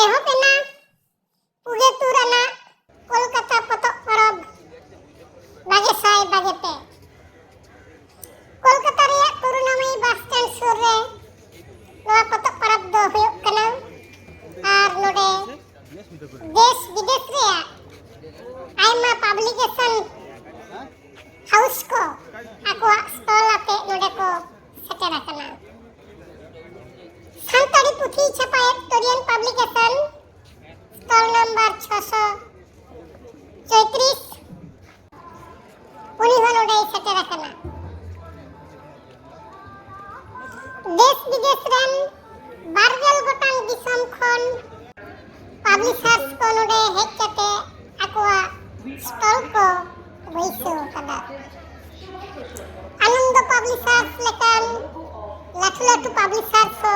ᱮᱦᱚᱵ ᱮᱱᱟ ᱯᱩᱜᱮ ᱛᱩᱨ ᱟᱱᱟᱜ ᱠᱳᱞᱠᱟᱛᱟ ᱯᱚᱛᱚᱵ ᱯᱚᱨᱚᱵᱽ 2022 ᱠᱳᱞᱠᱟᱛᱟ ᱨᱮᱭᱟᱜ ᱠᱚᱨᱩণᱟᱢᱚᱭᱤ ᱵᱟᱥ ᱥᱴᱮᱱᱰ ᱥᱩᱨ ᱨᱮ ᱱᱚᱣᱟ ᱯᱚᱛᱚᱵ ᱯᱚᱨᱚᱵᱽ ᱫᱚ ᱦᱩᱭᱩᱜ ᱠᱟᱱᱟ ᱟᱨ ᱱᱚᱰᱮ ᱫᱮᱥ ᱵᱤᱫᱮᱥ ᱨᱮᱭᱟᱜ ᱟᱭᱢᱟ ᱯᱟᱵᱽᱞᱤᱠᱮᱥᱚᱱ हाउस को आकुआ स्टॉल आते नोडे को सेटेर आकना सानताड़ी पुथी छपाएत तोरियन पब्लिकेशन स्टॉल नंबर 634 उनी हो नोडे सेटेर आकना देश विदेश रेन बारगेल गोटांग दिसम खन पब्लिशर्स को नोडे हेज कते आकुआ स्टॉल को बैसो कदा आनंद पब्लिशर्स लेकन लाठू लाठू पब्लिशर्स को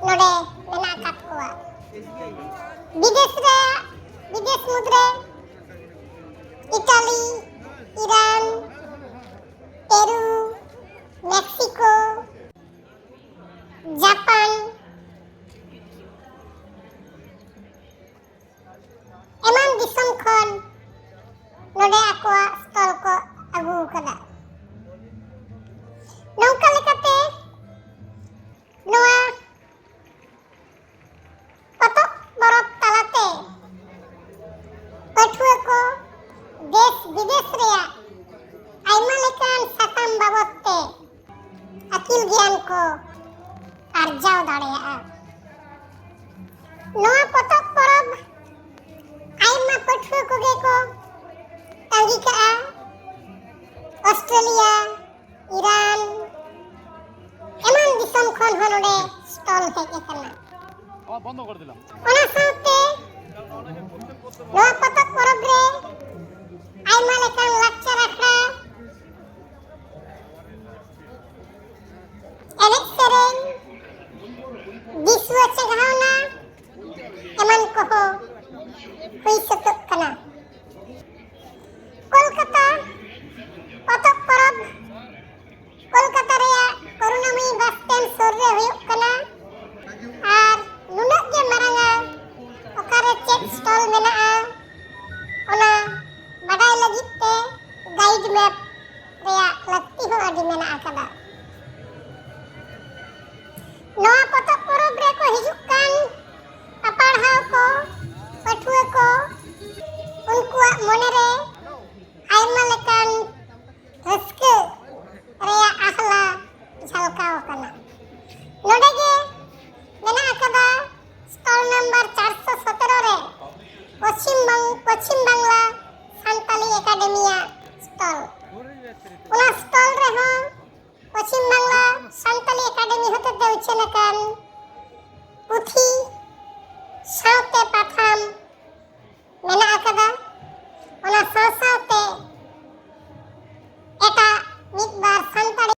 नोडे मेना काट कोआ विदेश मुद्रे Italy Iran Peru Mexico Japan एमान दिसम खन नोडे आकुआ स्टॉल को अगू कदा नौका लेकाते नोआ पतक बरफ तालाते पठुआ को देश विदेश रेया आइमा लेकान साताम बाबते अकिल ज्ञान को आर्जाव दाड़ेया नोआ पतक बरफ आइमा पठुआ को गे को तांगी का ऑस्ट्रेलिया ईरान एमान दिसम खन हनोडे स्टॉल हेज कना बंद कर दिलाम ओना साथे नोआ पतक परब रे आइमा लेकान लाक्चर आखड़ा एनेक सेरेन दिसुआ चेघावना एमान को हुई सकत कना कोलकाता पतक परब कोलकाता रेया करुणामयी बस स्टैंड सुर रे हुयुग कना आर नुनाग गे मारांगा ओकारे चेक स्टॉल मेनाआ ओना बाडाय लगित ते गाइड मैप रेया लक्ति हो आदि मेनाआ कदा नोआ पतक परब रे को हिजुग कान पापाड़हाव को पठुआ को उनकुआ मोने रे आइमा लेकान रस्के रेया आहला झलकाव कना नोडे गे मेना आकदा स्टॉल नंबर 417 रे पश्चिम बांग्ला सानताली एकेडमिया स्टॉल उना स्टॉल रे हो पश्चिम बांग्ला सानताली एकेडमी होते दे उछे लेकान पुथी सावते पाथाम